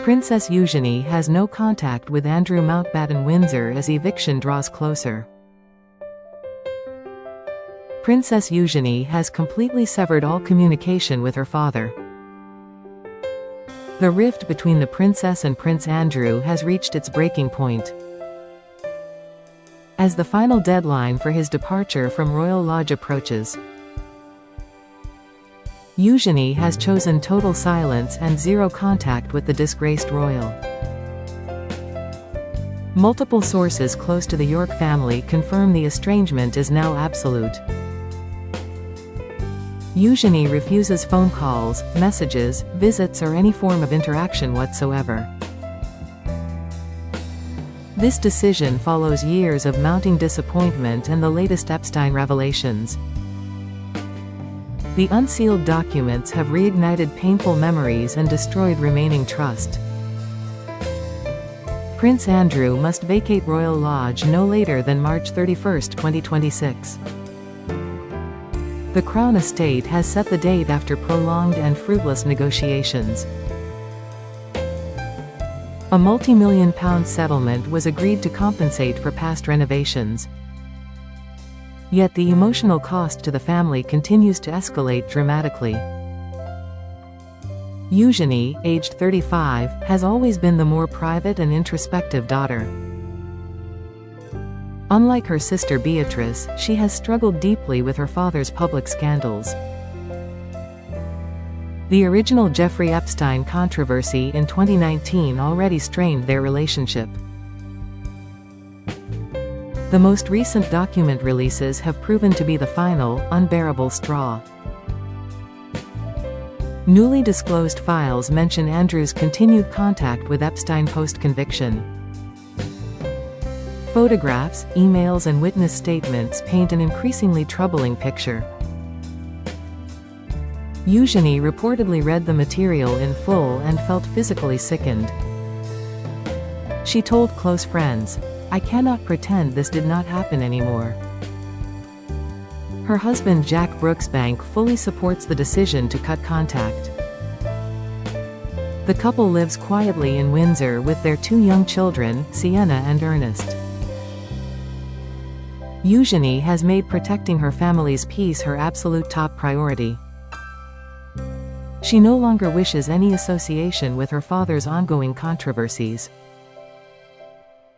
Princess Eugenie has no contact with Andrew Mountbatten Windsor as eviction draws closer. Princess Eugenie has completely severed all communication with her father. The rift between the princess and Prince Andrew has reached its breaking point. As the final deadline for his departure from Royal Lodge approaches, Eugenie has chosen total silence and zero contact with the disgraced royal. Multiple sources close to the York family confirm the estrangement is now absolute. Eugenie refuses phone calls, messages, visits or any form of interaction whatsoever. This decision follows years of mounting disappointment and the latest Epstein revelations. The unsealed documents have reignited painful memories and destroyed remaining trust. Prince Andrew must vacate Royal Lodge no later than March 31, 2026. The Crown Estate has set the date after prolonged and fruitless negotiations. A multi-million-pound settlement was agreed to compensate for past renovations. Yet the emotional cost to the family continues to escalate dramatically. Eugenie, aged 35, has always been the more private and introspective daughter. Unlike her sister Beatrice, she has struggled deeply with her father's public scandals. The original Jeffrey Epstein controversy in 2019 already strained their relationship. The most recent document releases have proven to be the final, unbearable straw. Newly disclosed files mention Andrew's continued contact with Epstein post-conviction. Photographs, emails and witness statements paint an increasingly troubling picture. Eugenie reportedly read the material in full and felt physically sickened. She told close friends, "I cannot pretend this did not happen anymore." Her husband Jack Brooksbank fully supports the decision to cut contact. The couple lives quietly in Windsor with their two young children, Sienna and Ernest. Eugenie has made protecting her family's peace her absolute top priority. She no longer wishes any association with her father's ongoing controversies.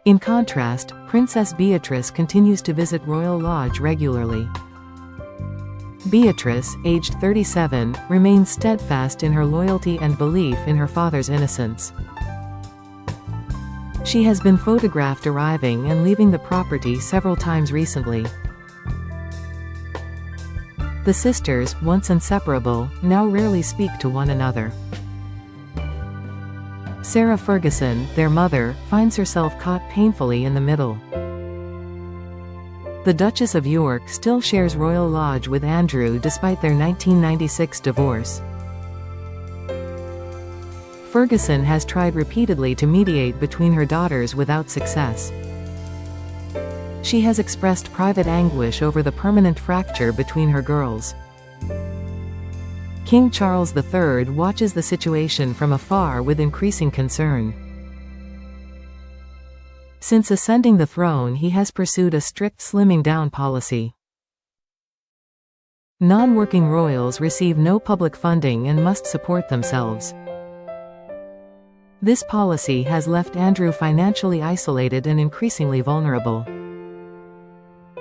In contrast, Princess Beatrice continues to visit Royal Lodge regularly. Beatrice, aged 37, remains steadfast in her loyalty and belief in her father's innocence. She has been photographed arriving and leaving the property several times recently. The sisters, once inseparable, now rarely speak to one another. Sarah Ferguson, their mother, finds herself caught painfully in the middle. The Duchess of York still shares Royal Lodge with Andrew despite their 1996 divorce. Ferguson has tried repeatedly to mediate between her daughters without success. She has expressed private anguish over the permanent fracture between her girls. King Charles III watches the situation from afar with increasing concern. Since ascending the throne, he has pursued a strict slimming down policy. Non-working royals receive no public funding and must support themselves. This policy has left Andrew financially isolated and increasingly vulnerable.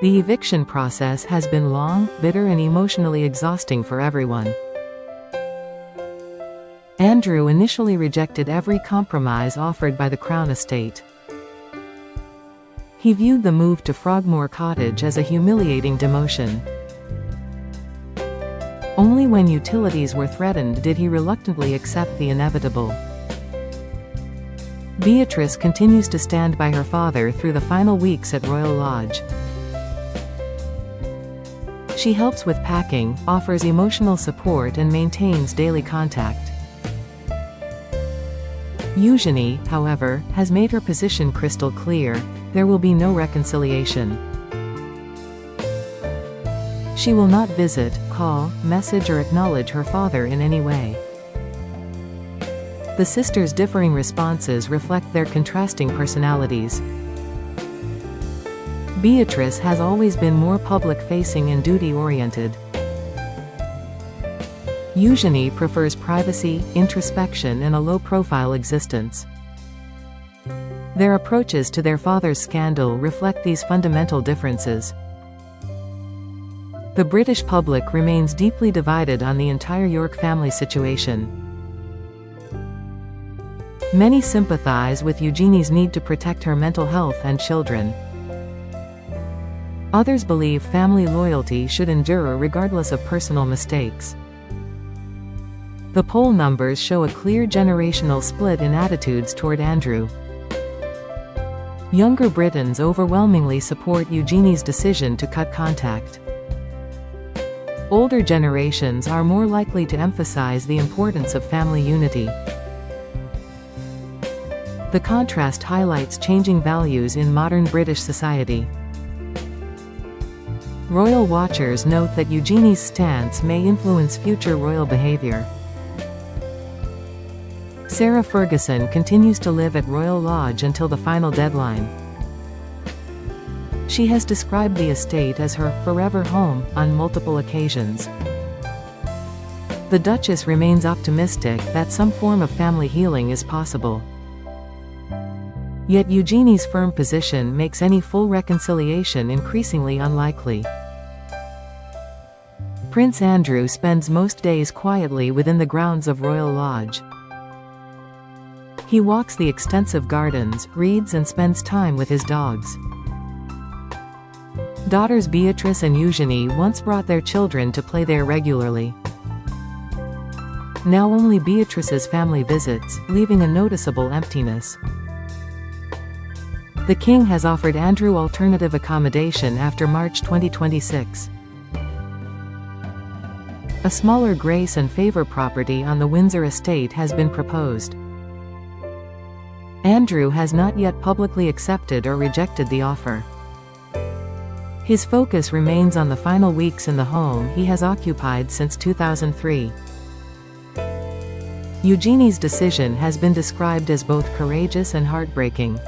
The eviction process has been long, bitter and emotionally exhausting for everyone. Andrew initially rejected every compromise offered by the Crown Estate. He viewed the move to Frogmore Cottage as a humiliating demotion. Only when utilities were threatened did he reluctantly accept the inevitable. Beatrice continues to stand by her father through the final weeks at Royal Lodge. She helps with packing, offers emotional support and maintains daily contact. Eugenie, however, has made her position crystal clear: there will be no reconciliation. She will not visit, call, message or acknowledge her father in any way. The The sisters' differing responses reflect their contrasting personalities. Beatrice has always been more public-facing and duty-oriented. Eugenie prefers privacy, introspection and a low-profile existence. Their approaches to their father's scandal reflect these fundamental differences. The British public remains deeply divided on the entire York family situation. Many sympathize with Eugenie's need to protect her mental health and children. Others believe family loyalty should endure regardless of personal mistakes. The poll numbers show a clear generational split in attitudes toward Andrew. Younger Britons overwhelmingly support Eugenie's decision to cut contact. Older generations are more likely to emphasize the importance of family unity. The contrast highlights changing values in modern British society. Royal watchers note that Eugenie's stance may influence future royal behaviour. Sarah Ferguson continues to live at Royal Lodge until the final deadline. She has described the estate as her forever home on multiple occasions. The Duchess remains optimistic that some form of family healing is possible. Yet Eugenie's firm position makes any full reconciliation increasingly unlikely. Prince Andrew spends most days quietly within the grounds of Royal Lodge. He walks the extensive gardens, reads and spends time with his dogs. Daughters Beatrice and Eugenie once brought their children to play there regularly. Now only Beatrice's family visits, leaving a noticeable emptiness. The King has offered Andrew alternative accommodation after March 2026. A smaller grace and favour property on the Windsor estate has been proposed. Andrew has not yet publicly accepted or rejected the offer. His focus remains on the final weeks in the home he has occupied since 2003. Eugenie's decision has been described as both courageous and heartbreaking.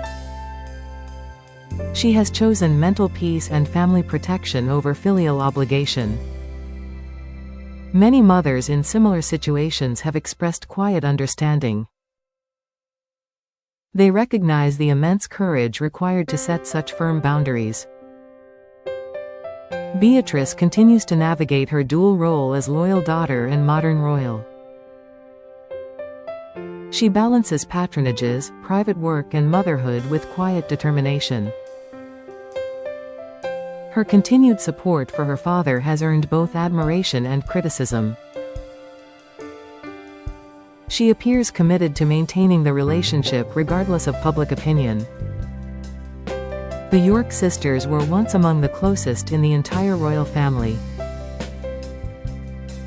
She has chosen mental peace and family protection over filial obligation. Many mothers in similar situations have expressed quiet understanding. They recognize the immense courage required to set such firm boundaries. Beatrice continues to navigate her dual role as loyal daughter and modern royal. She balances patronages, private work and motherhood with quiet determination. Her continued support for her father has earned both admiration and criticism. She appears committed to maintaining the relationship regardless of public opinion. The York sisters were once among the closest in the entire royal family.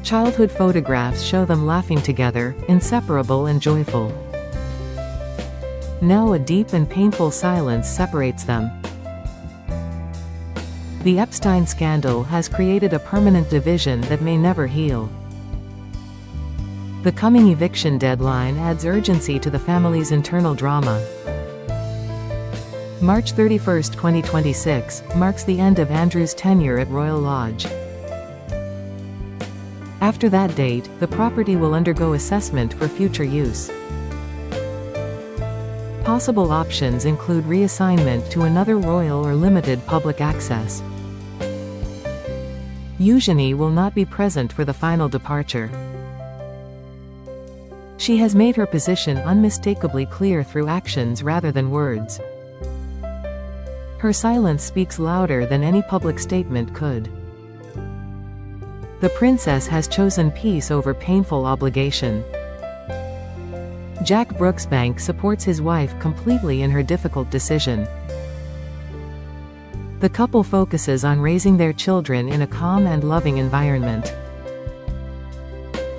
Childhood photographs show them laughing together, inseparable and joyful. Now a deep and painful silence separates them. The Epstein scandal has created a permanent division that may never heal. The coming eviction deadline adds urgency to the family's internal drama. March 31, 2026, marks the end of Andrew's tenure at Royal Lodge. After that date, the property will undergo assessment for future use. Possible options include reassignment to another royal or limited public access. Eugenie will not be present for the final departure. She has made her position unmistakably clear through actions rather than words. Her silence speaks louder than any public statement could. The princess has chosen peace over painful obligation. Jack Brooksbank supports his wife completely in her difficult decision. The couple focuses on raising their children in a calm and loving environment.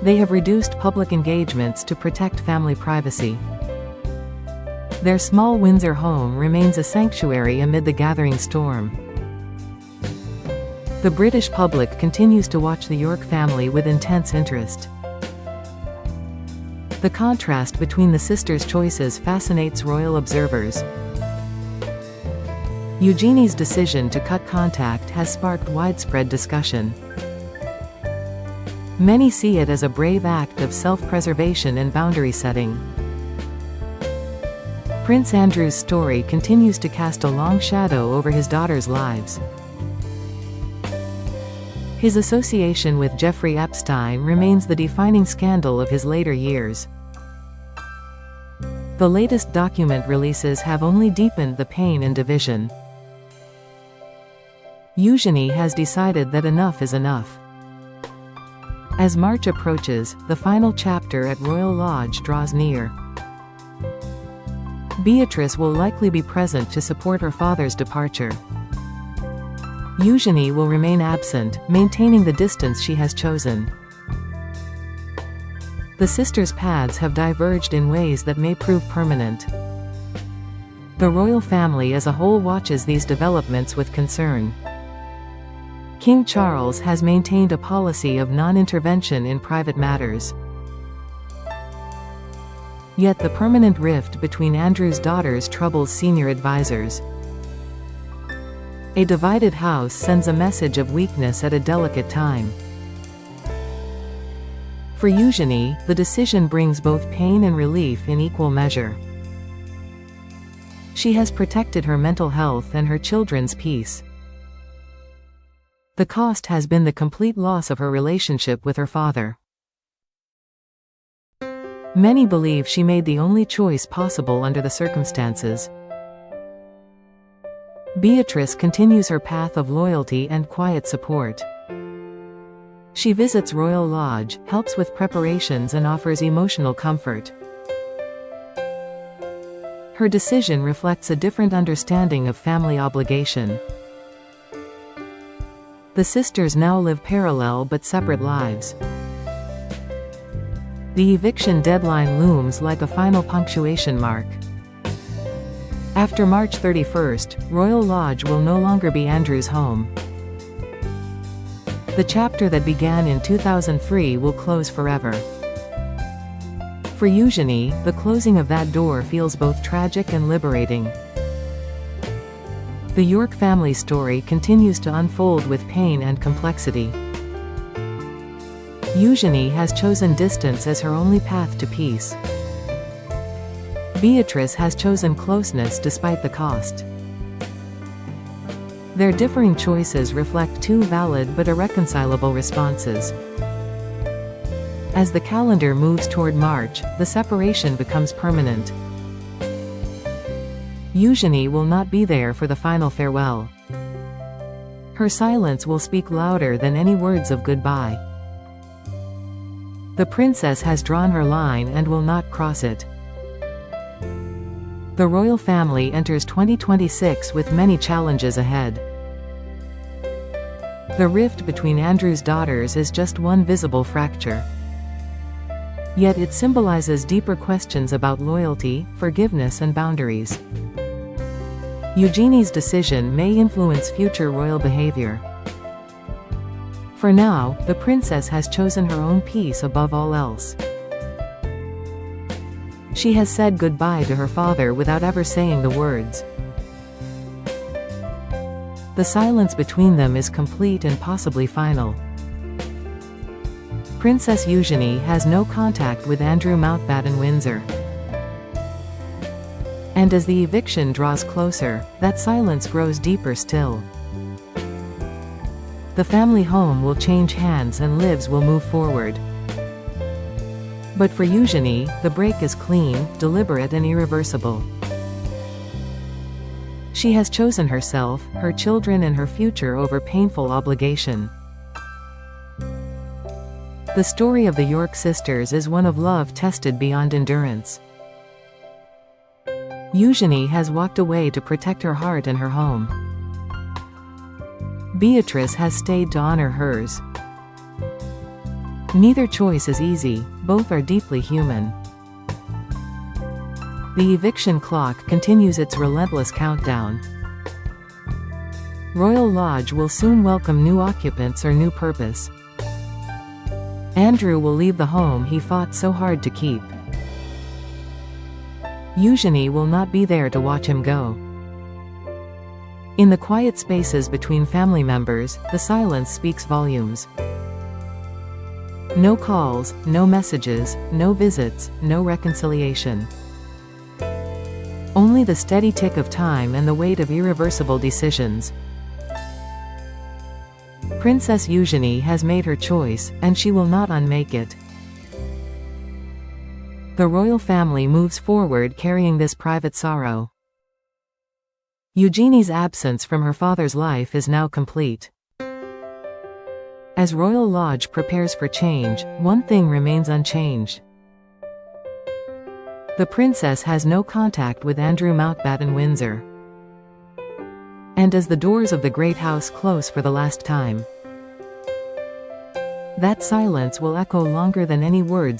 They have reduced public engagements to protect family privacy. Their small Windsor home remains a sanctuary amid the gathering storm. The British public continues to watch the York family with intense interest. The contrast between the sisters' choices fascinates royal observers. Eugenie's decision to cut contact has sparked widespread discussion. Many see it as a brave act of self-preservation and boundary setting. Prince Andrew's story continues to cast a long shadow over his daughters' lives. His association with Jeffrey Epstein remains the defining scandal of his later years. The latest document releases have only deepened the pain and division. Eugenie has decided that enough is enough. As March approaches, the final chapter at Royal Lodge draws near. Beatrice will likely be present to support her father's departure. Eugenie will remain absent, maintaining the distance she has chosen. The sisters' paths have diverged in ways that may prove permanent. The royal family as a whole watches these developments with concern. King Charles has maintained a policy of non-intervention in private matters. Yet the permanent rift between Andrew's daughters troubles senior advisors. A divided house sends a message of weakness at a delicate time. For Eugenie, the decision brings both pain and relief in equal measure. She has protected her mental health and her children's peace. The cost has been the complete loss of her relationship with her father. Many believe she made the only choice possible under the circumstances. Beatrice continues her path of loyalty and quiet support. She visits Royal Lodge, helps with preparations and offers emotional comfort. Her decision reflects a different understanding of family obligation. The sisters now live parallel but separate lives. The eviction deadline looms like a final punctuation mark. After March 31st, Royal Lodge will no longer be Andrew's home. The chapter that began in 2003 will close forever. For Eugenie, the closing of that door feels both tragic and liberating. The York family story continues to unfold with pain and complexity. Eugenie has chosen distance as her only path to peace. Beatrice has chosen closeness despite the cost. Their differing choices reflect two valid but irreconcilable responses. As the calendar moves toward March, the separation becomes permanent. Eugenie will not be there for the final farewell. Her silence will speak louder than any words of goodbye. The princess has drawn her line and will not cross it. The royal family enters 2026 with many challenges ahead. The rift between Andrew's daughters is just one visible fracture. Yet it symbolizes deeper questions about loyalty, forgiveness and boundaries. Eugenie's decision may influence future royal behavior. For now, the princess has chosen her own peace above all else. She has said goodbye to her father without ever saying the words. The silence between them is complete and possibly final. Princess Eugenie has no contact with Andrew Mountbatten Windsor. And as the eviction draws closer, that silence grows deeper still. The family home will change hands and lives will move forward. But for Eugenie, the break is clean, deliberate and irreversible. She has chosen herself, her children and her future over painful obligation. The story of the York sisters is one of love tested beyond endurance. Eugenie has walked away to protect her heart and her home. Beatrice has stayed to honor hers. Neither choice is easy, both are deeply human. The eviction clock continues its relentless countdown. Royal Lodge will soon welcome new occupants or new purpose. Andrew will leave the home he fought so hard to keep. Eugenie will not be there to watch him go. In the quiet spaces between family members, the silence speaks volumes. No calls, no messages, no visits, no reconciliation. Only the steady tick of time and the weight of irreversible decisions. Princess Eugenie has made her choice, and she will not unmake it. The royal family moves forward carrying this private sorrow. Eugenie's absence from her father's life is now complete. As Royal Lodge prepares for change, one thing remains unchanged. The princess has no contact with Andrew Mountbatten Windsor. And as the doors of the great house close for the last time, that silence will echo longer than any words.